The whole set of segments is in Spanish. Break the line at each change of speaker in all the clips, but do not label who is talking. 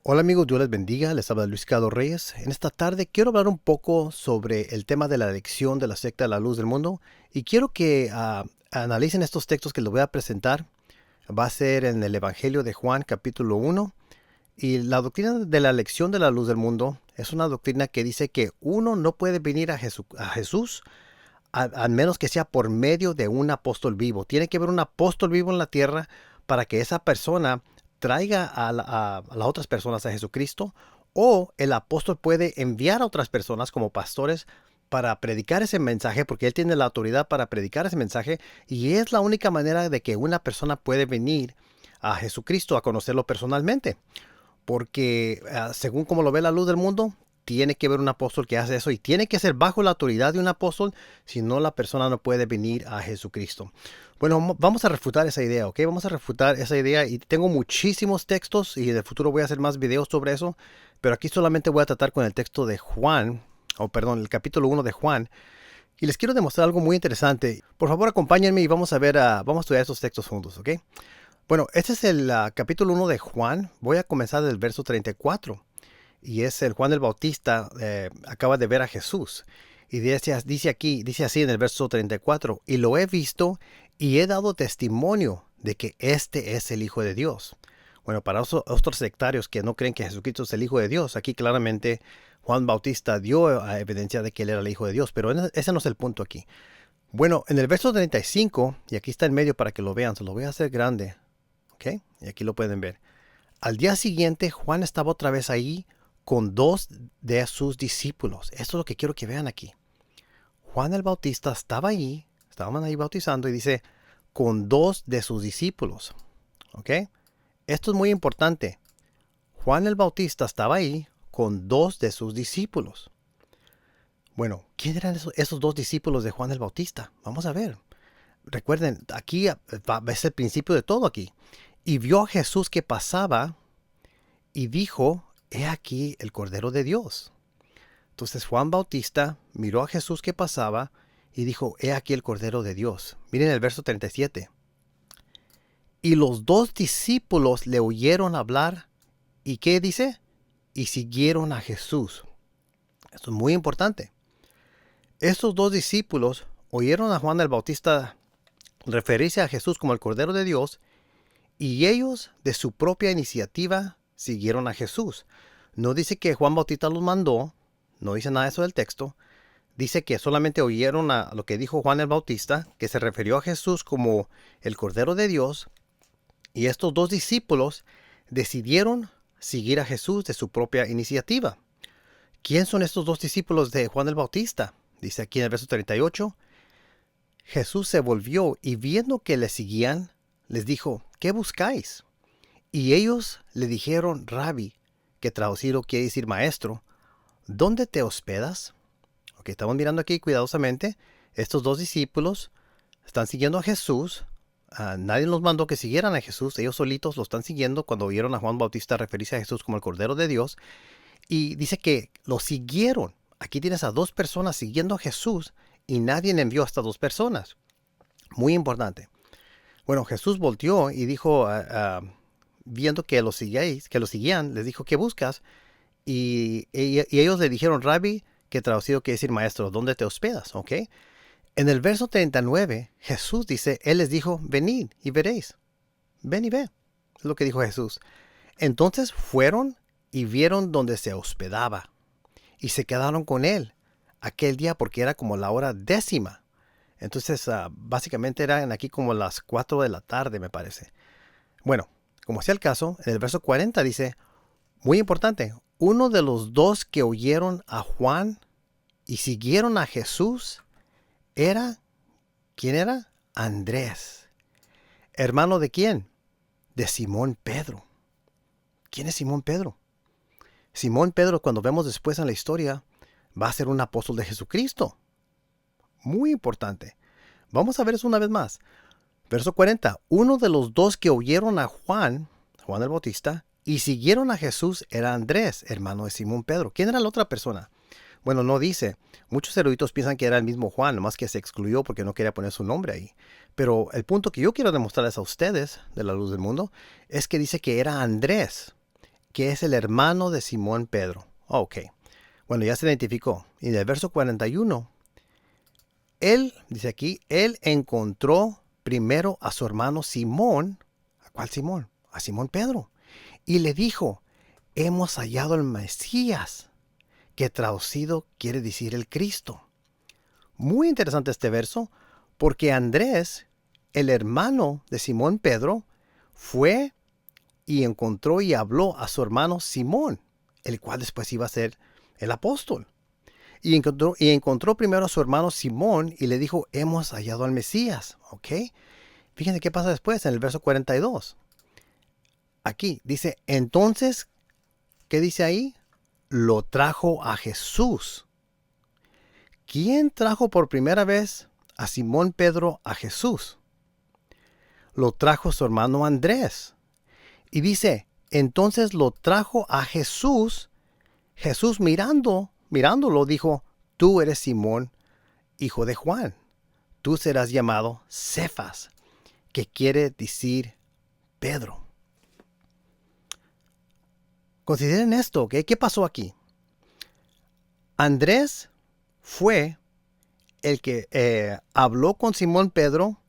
Hola amigos, Dios les bendiga, les habla Luis Cado Reyes. En esta tarde quiero hablar un poco sobre el tema de la elección de la secta de la luz del mundo y quiero que analicen estos textos que les voy a presentar. Va a ser en el Evangelio de Juan capítulo 1 y la doctrina de la elección de la luz del mundo es una doctrina que dice que uno no puede venir a Jesús al menos que sea por medio de un apóstol vivo. Tiene que haber un apóstol vivo en la tierra para que esa persona traiga a las otras personas a Jesucristo, o el apóstol puede enviar a otras personas como pastores para predicar ese mensaje, porque él tiene la autoridad para predicar ese mensaje, y es la única manera de que una persona puede venir a Jesucristo a conocerlo personalmente, porque según como lo ve la luz del mundo, tiene que haber un apóstol que hace eso y tiene que ser bajo la autoridad de un apóstol, si no la persona no puede venir a Jesucristo. Bueno, vamos a refutar esa idea, ¿ok? Vamos a refutar esa idea y tengo muchísimos textos y en el futuro voy a hacer más videos sobre eso, pero aquí solamente voy a tratar con el texto de Juan, el capítulo 1 de Juan, y les quiero demostrar algo muy interesante. Por favor, acompáñenme y vamos a estudiar esos textos juntos, ¿ok? Bueno, este es el capítulo 1 de Juan. Voy a comenzar del verso 34. Y es el Juan el Bautista acaba de ver a Jesús. Y dice así en el verso 34, y lo he visto y he dado testimonio de que este es el Hijo de Dios. Bueno, para otros sectarios que no creen que Jesucristo es el Hijo de Dios, aquí claramente Juan Bautista dio evidencia de que él era el Hijo de Dios, pero ese no es el punto aquí. Bueno, en el verso 35, y aquí está en medio para que lo vean, se lo voy a hacer grande, ¿ok? Y aquí lo pueden ver. Al día siguiente, Juan estaba otra vez ahí con dos de sus discípulos. Esto es lo que quiero que vean aquí. Juan el Bautista estaban ahí bautizando y dice, con dos de sus discípulos. ¿Ok? Esto es muy importante. Juan el Bautista estaba ahí con dos de sus discípulos. Bueno, ¿quién eran esos dos discípulos de Juan el Bautista? Vamos a ver. Recuerden, aquí es el principio de todo aquí. Y vio a Jesús que pasaba y dijo, he aquí el Cordero de Dios. Entonces Juan Bautista miró a Jesús que pasaba y dijo, he aquí el Cordero de Dios. Miren el verso 37. Y los dos discípulos le oyeron hablar. ¿Y qué dice? Y siguieron a Jesús. Esto es muy importante. Estos dos discípulos oyeron a Juan el Bautista referirse a Jesús como el Cordero de Dios, y ellos de su propia iniciativa siguieron a Jesús. No dice que Juan Bautista los mandó, no dice nada de eso del texto. Dice que solamente oyeron a lo que dijo Juan el Bautista, que se refirió a Jesús como el Cordero de Dios, y estos dos discípulos decidieron seguir a Jesús de su propia iniciativa. ¿Quién son estos dos discípulos de Juan el Bautista? Dice aquí en el verso 38. Jesús se volvió y viendo que le seguían, les dijo, ¿qué buscáis? Y ellos le dijeron, Rabí, que traducido quiere decir maestro, ¿dónde te hospedas? Ok, estamos mirando aquí cuidadosamente. Estos dos discípulos están siguiendo a Jesús. Nadie los mandó que siguieran a Jesús. Ellos solitos lo están siguiendo cuando oyeron a Juan Bautista referirse a Jesús como el Cordero de Dios. Y dice que lo siguieron. Aquí tienes a dos personas siguiendo a Jesús y nadie envió a estas dos personas. Muy importante. Bueno, Jesús volteó y dijo, viendo que lo seguían, les dijo, ¿qué buscas? Y ellos le dijeron, Rabí, que traducido quiere decir maestro, ¿dónde te hospedas? ¿Ok? En el verso 39, Jesús dice, Él les dijo, venid y veréis. Ven y ve. Es lo que dijo Jesús. Entonces fueron y vieron donde se hospedaba. Y se quedaron con Él aquel día porque era como la hora 10. Entonces, básicamente eran aquí como las 4 de la tarde, me parece. Bueno, como sea el caso, en el verso 40 dice, muy importante, uno de los dos que oyeron a Juan y siguieron a Jesús ¿quién era? Andrés. ¿Hermano de quién? De Simón Pedro. ¿Quién es Simón Pedro? Simón Pedro, cuando vemos después en la historia, va a ser un apóstol de Jesucristo. Muy importante. Vamos a ver eso una vez más. Verso 40. Uno de los dos que oyeron a Juan el Bautista, y siguieron a Jesús era Andrés, hermano de Simón Pedro. ¿Quién era la otra persona? Bueno, no dice. Muchos eruditos piensan que era el mismo Juan, nomás que se excluyó porque no quería poner su nombre ahí. Pero el punto que yo quiero demostrarles a ustedes de la luz del mundo es que dice que era Andrés, que es el hermano de Simón Pedro. Ok, bueno, ya se identificó. Y del verso 41, él, dice aquí, él encontró primero a su hermano Simón. ¿A cuál Simón? A Simón Pedro. Y le dijo, hemos hallado al Mesías, que traducido quiere decir el Cristo. Muy interesante este verso, porque Andrés, el hermano de Simón Pedro, fue y encontró y habló a su hermano Simón, el cual después iba a ser el apóstol. Y encontró primero a su hermano Simón y le dijo, hemos hallado al Mesías. ¿Ok? Fíjense qué pasa después en el verso 42. Aquí dice, entonces, ¿qué dice ahí? Lo trajo a Jesús. ¿Quién trajo por primera vez a Simón Pedro a Jesús? Lo trajo su hermano Andrés. Y dice, entonces lo trajo a Jesús. Jesús mirándolo dijo, tú eres Simón, hijo de Juan. Tú serás llamado Cefas, que quiere decir Pedro. Consideren esto, ¿ok? ¿Qué pasó aquí? Andrés fue el que habló con Simón Pedro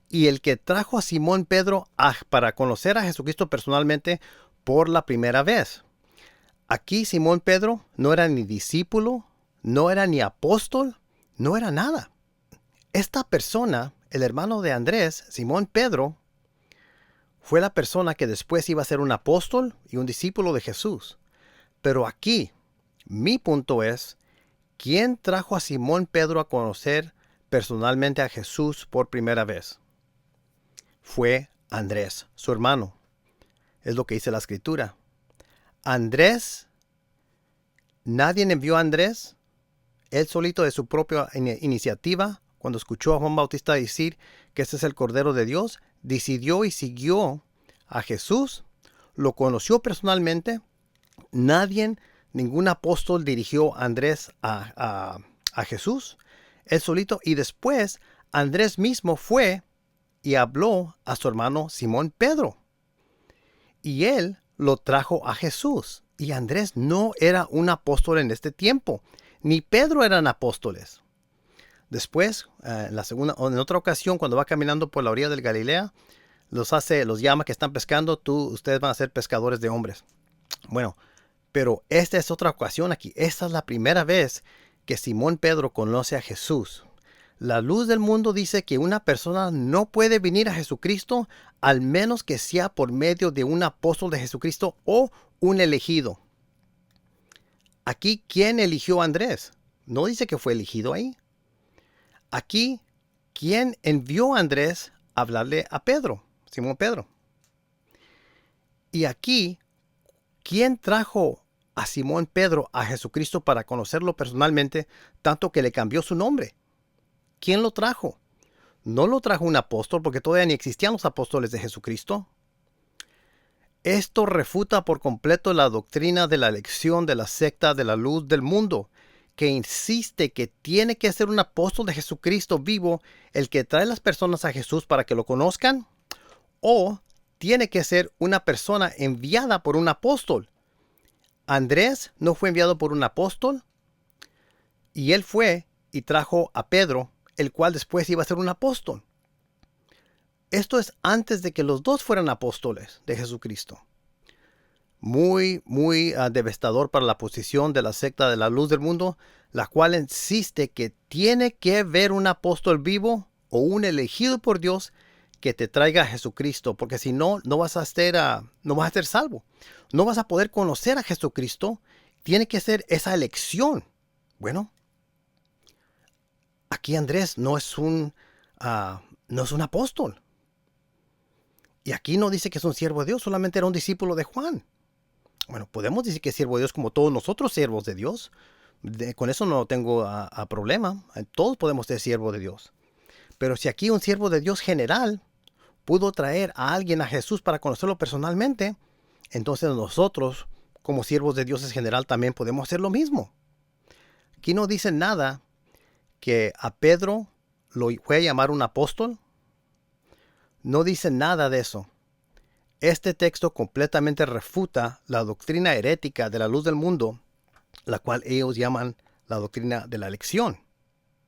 y el que trajo a Simón Pedro para conocer a Jesucristo personalmente por la primera vez. Aquí Simón Pedro no era ni discípulo, no era ni apóstol, no era nada. Esta persona, el hermano de Andrés, Simón Pedro, fue la persona que después iba a ser un apóstol y un discípulo de Jesús. Pero aquí, mi punto es, ¿quién trajo a Simón Pedro a conocer personalmente a Jesús por primera vez? Fue Andrés, su hermano. Es lo que dice la escritura. Andrés, nadie envió a Andrés, él solito de su propia iniciativa, cuando escuchó a Juan Bautista decir que ese es el Cordero de Dios, decidió y siguió a Jesús, lo conoció personalmente. Nadie, ningún apóstol dirigió a Andrés a Jesús, él solito, y después Andrés mismo fue y habló a su hermano Simón Pedro. Y él lo trajo a Jesús. Y Andrés no era un apóstol en este tiempo. Ni Pedro eran apóstoles. Después, en otra ocasión, cuando va caminando por la orilla del Galilea, los llama que están pescando. Ustedes van a ser pescadores de hombres. Bueno, pero esta es otra ocasión aquí. Esta es la primera vez que Simón Pedro conoce a Jesús. La luz del mundo dice que una persona no puede venir a Jesucristo al menos que sea por medio de un apóstol de Jesucristo o un elegido. Aquí, ¿quién eligió a Andrés? No dice que fue elegido ahí. Aquí, ¿quién envió a Andrés a hablarle a Pedro? Simón Pedro. Y aquí, ¿quién trajo a Simón Pedro a Jesucristo para conocerlo personalmente, tanto que le cambió su nombre? ¿Quién lo trajo? No lo trajo un apóstol, porque todavía ni existían los apóstoles de Jesucristo. Esto refuta por completo la doctrina de la elección de la secta de la luz del mundo, que insiste que tiene que ser un apóstol de Jesucristo vivo el que trae a las personas a Jesús para que lo conozcan, o tiene que ser una persona enviada por un apóstol. Andrés no fue enviado por un apóstol, y él fue y trajo a Pedro, el cual después iba a ser un apóstol. Esto es antes de que los dos fueran apóstoles de Jesucristo. Muy devastador para la posición de la secta de la luz del mundo, la cual insiste que tiene que haber un apóstol vivo o un elegido por Dios que te traiga a Jesucristo, porque si no, no vas a ser salvo. No vas a poder conocer a Jesucristo. Tiene que ser esa elección. Bueno, aquí Andrés no es un apóstol. Y aquí no dice que es un siervo de Dios, solamente era un discípulo de Juan. Bueno, podemos decir que es siervo de Dios como todos nosotros siervos de Dios. Con eso no tengo problema. Todos podemos ser siervos de Dios. Pero si aquí un siervo de Dios general pudo traer a alguien a Jesús para conocerlo personalmente, Entonces nosotros, como siervos de Dios en general, también podemos hacer lo mismo. Aquí no dice nada que a Pedro lo fue a llamar un apóstol. No dice nada de eso. Este texto completamente refuta la doctrina herética de la luz del mundo, la cual ellos llaman la doctrina de la elección.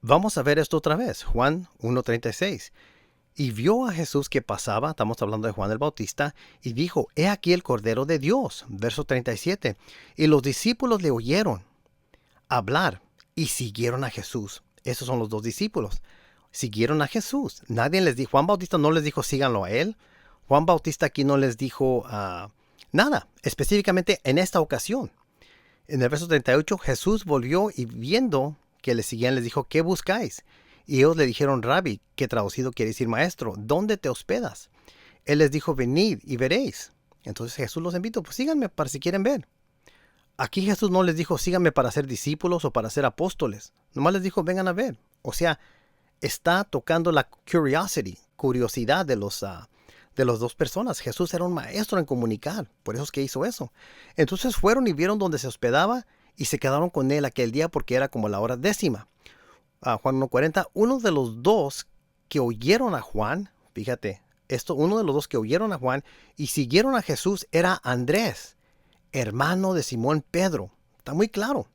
Vamos a ver esto otra vez. Juan 1:36. Y vio a Jesús que pasaba, estamos hablando de Juan el Bautista, y dijo, he aquí el Cordero de Dios. Verso 37. Y los discípulos le oyeron hablar y siguieron a Jesús. Esos son los dos discípulos. Siguieron a Jesús. Nadie les dijo, Juan Bautista no les dijo síganlo a él. Juan Bautista aquí no les dijo nada, específicamente en esta ocasión. En el verso 38, Jesús volvió y viendo que le seguían, les dijo, ¿qué buscáis? Y ellos le dijeron, Rabbi, que traducido quiere decir maestro, ¿dónde te hospedas? Él les dijo, venid y veréis. Entonces Jesús los invitó, pues síganme para si quieren ver. Aquí Jesús no les dijo, síganme para ser discípulos o para ser apóstoles. Nomás les dijo, vengan a ver. O sea, está tocando la curiosidad de las dos personas. Jesús era un maestro en comunicar, por eso es que hizo eso. Entonces fueron y vieron donde se hospedaba y se quedaron con él aquel día porque era como la hora 10. Juan 1:40, uno de los dos que oyeron a Juan, fíjate, uno de los dos que oyeron a Juan y siguieron a Jesús era Andrés, hermano de Simón Pedro. Está muy claro.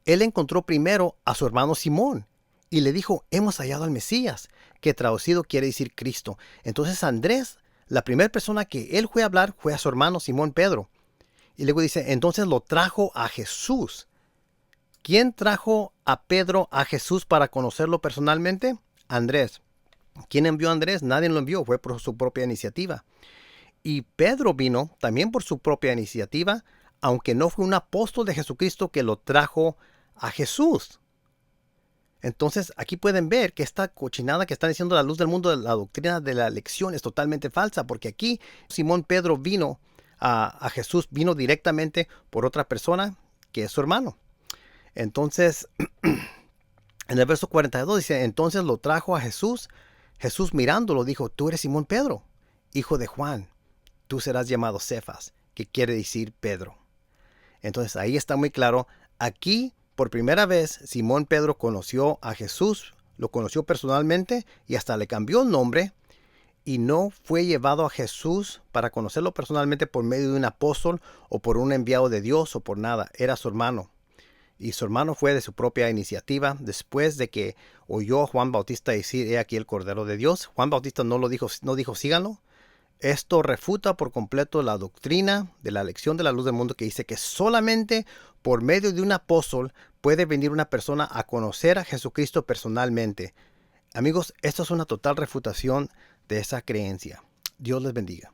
Él encontró primero a su hermano Simón y le dijo, hemos hallado al Mesías, que traducido quiere decir Cristo. Entonces Andrés, la primera persona que él fue a hablar fue a su hermano Simón Pedro. Y luego dice, entonces lo trajo a Jesús. ¿Quién trajo a Pedro a Jesús para conocerlo personalmente? Andrés. ¿Quién envió a Andrés? Nadie lo envió, fue por su propia iniciativa. Y Pedro vino también por su propia iniciativa, aunque no fue un apóstol de Jesucristo que lo trajo a Jesús. Entonces aquí pueden ver que esta cochinada que está diciendo la luz del mundo, la doctrina de la elección, es totalmente falsa, porque aquí Simón Pedro vino a Jesús, vino directamente por otra persona que es su hermano. Entonces, en el verso 42 dice, entonces lo trajo a Jesús. Jesús mirándolo dijo, tú eres Simón Pedro, hijo de Juan. Tú serás llamado Cefas, que quiere decir Pedro. Entonces ahí está muy claro. Aquí, por primera vez, Simón Pedro conoció a Jesús, lo conoció personalmente y hasta le cambió el nombre. Y no fue llevado a Jesús para conocerlo personalmente por medio de un apóstol o por un enviado de Dios o por nada. Era su hermano. Y su hermano fue de su propia iniciativa. Después de que oyó a Juan Bautista decir, he aquí el Cordero de Dios. Juan Bautista no dijo, síganlo. Esto refuta por completo la doctrina de la elección de la luz del mundo, que dice que solamente por medio de un apóstol puede venir una persona a conocer a Jesucristo personalmente. Amigos, esto es una total refutación de esa creencia. Dios les bendiga.